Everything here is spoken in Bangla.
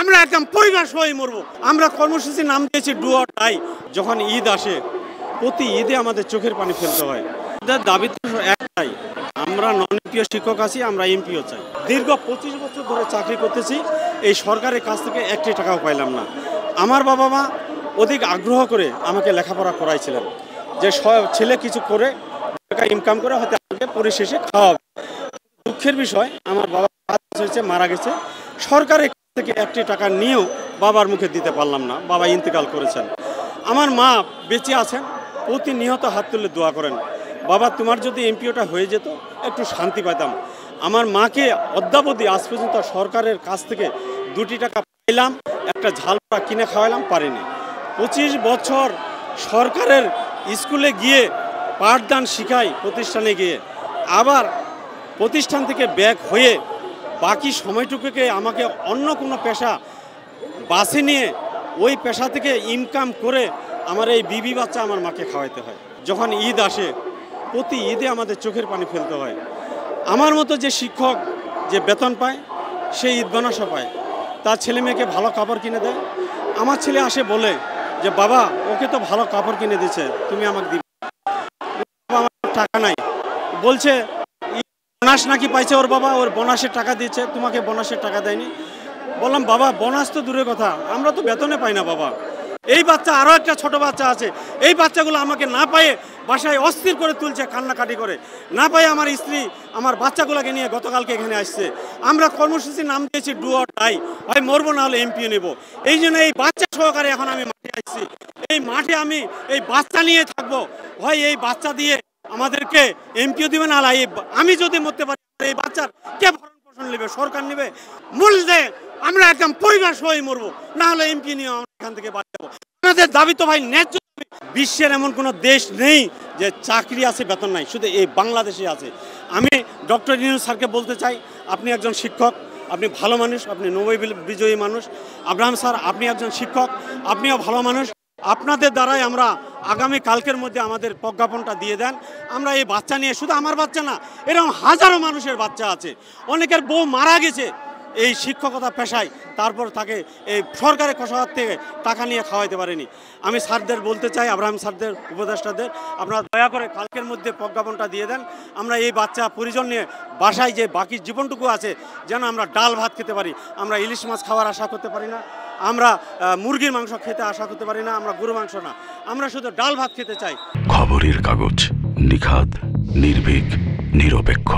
আমরা একদম পরিবার সহই মরবো। আমরা কর্মসূচির নাম দিয়েছি ডু অর ডাই। যখন ঈদ আসে প্রতি ঈদে আমাদের চোখের পানি ফেলতে হয়। আমাদের দাবি তো একটাই, আমরা নন এমপিও শিক্ষক আছি, আমরা এমপিও চাই। দীর্ঘ 25 বছর ধরে চাকরি করতেছি, এই সরকারের কাছ থেকে একটি টাকাও পাইলাম না। আমার বাবা মা অধিক আগ্রহ করে আমাকে লেখাপড়া করাইছিলেন যে ছেলে কিছু করে টাকা ইনকাম করে হয়তো আমাকে পরিশেষে খাওয়াবে। দুঃখের বিষয়, আমার বাবা হয়েছে, মারা গেছে। সরকারের কাছ থেকে একটি টাকা নিয়েও বাবার মুখে দিতে পারলাম না, বাবা ইন্তেকাল করেছেন। আমার মা বেঁচে আছেন, প্রতিনিয়ত হাত তুলে দোয়া করেন, বাবা তোমার যদি এমপিওটা হয়ে যেত একটু শান্তি পাইতাম। আমার মাকে অদ্যাবধি আজ পর্যন্ত সরকারের কাছ থেকে 2টি টাকা পাইলাম, একটা ঝালটা কিনে খাওয়াইলাম, পারিনি। 25 বছর সরকারের স্কুলে গিয়ে পাঠদান শিখাই, প্রতিষ্ঠানে গিয়ে আবার প্রতিষ্ঠান থেকে ব্যাক হয়ে বাকি সময়টুকুকে আমাকে অন্য কোনো পেশা বাছে নিয়ে ওই পেশা থেকে ইনকাম করে আমার এই বিবি বাচ্চা আমার মাকে খাওয়াইতে হয়। যখন ঈদ আসে প্রতি ঈদে আমাদের চোখের পানি ফেলতে হয়। আমার মতো যে শিক্ষক যে বেতন পায় সে ঈদ বোনাসও পায়, তার ছেলে মেয়েকে ভালো কাপড় কিনে দেয়। আমার ছেলে আসে বলে যে বাবা ওকে তো ভালো কাপড় কিনে দিচ্ছে, তুমি আমাকে দিবে। আমার টাকা নাই, বলছে বোনাস নাকি পাইছে ওর বাবা, ওর বোনাসের টাকা দিচ্ছে, তোমাকে বোনাসের টাকা দেয়নি। বললাম বাবা বোনাস তো দূরের কথা, আমরা তো বেতনে পাই না বাবা। এই বাচ্চা আরও একটা ছোট বাচ্চা আছে, এই বাচ্চাগুলো আমাকে না পায়ে বাসায় অস্থির করে তুলছে, কান্নাকাটি করে। না পায়ে আমার স্ত্রী আমার বাচ্চাগুলোকে নিয়ে গতকালকে এখানে আসছে। আমরা কর্মসূচির নাম দিয়েছি ডু অর ডাই, হয় মরবো না হলে এমপিও নেব। এই জন্য এই বাচ্চা সহকারে এখন আমি মাঠে আসছি। এই মাঠে আমি এই বাচ্চা নিয়ে থাকবো, হয় এই বাচ্চা দিয়ে আমাদেরকে এমপিও দিবে, না আমি যদি মরতে পারি এই বাচ্চার কে ভরণ পোষণ নেবে? সরকার নেবে। মূল দে আমরা একদম পরিবার সহই মরবো, না হলে এমপি নিয়ে আমরা এখান থেকে বাদ যাবো। আমাদের দাবি তো ভাই ন্যায্য। বিশ্বের এমন কোনো দেশ নেই যে চাকরি আছে বেতন নাই, শুধু এই বাংলাদেশে আছে। আমি ডক্টর ইউনূস স্যারকে বলতে চাই, আপনি একজন শিক্ষক, আপনি ভালো মানুষ, আপনি নোবেল বিজয়ী মানুষ। আব্রাহাম স্যার আপনি একজন শিক্ষক, আপনিও ভালো মানুষ। আপনাদের দ্বারাই আমরা আগামী কালকের মধ্যে আমাদের প্রজ্ঞাপনটা দিয়ে দেন। আমরা এই বাচ্চা নিয়ে, শুধু আমার বাচ্চা না, এরকম হাজারো মানুষের বাচ্চা আছে, অনেকের বউ মারা গেছে এই শিক্ষকতা পেশায়, তারপর তাকে এই সরকারের কোষাগার থেকে টাকা নিয়ে খাওয়াইতে পারেনি। আমি স্যারদের বলতে চাই, আব্রাহাম স্যারদের, উপদেষ্টাদের, আপনারা দয়া করে কালকের মধ্যে প্রজ্ঞাপনটা দিয়ে দেন। আমরা এই বাচ্চা পরিজন নিয়ে বাসায় যে বাকি জীবনটুকু আছে যেন আমরা ডাল ভাত খেতে পারি। আমরা ইলিশ মাছ খাওয়ার আশা করতে পারি না, আমরা মুরগির মাংস খেতে আশা করতে পারি না, আমরা গরু মাংস না, আমরা শুধু ডাল ভাত খেতে চাই। খবরের কাগজ, নিখাদ, নির্ভীক, নিরপেক্ষ।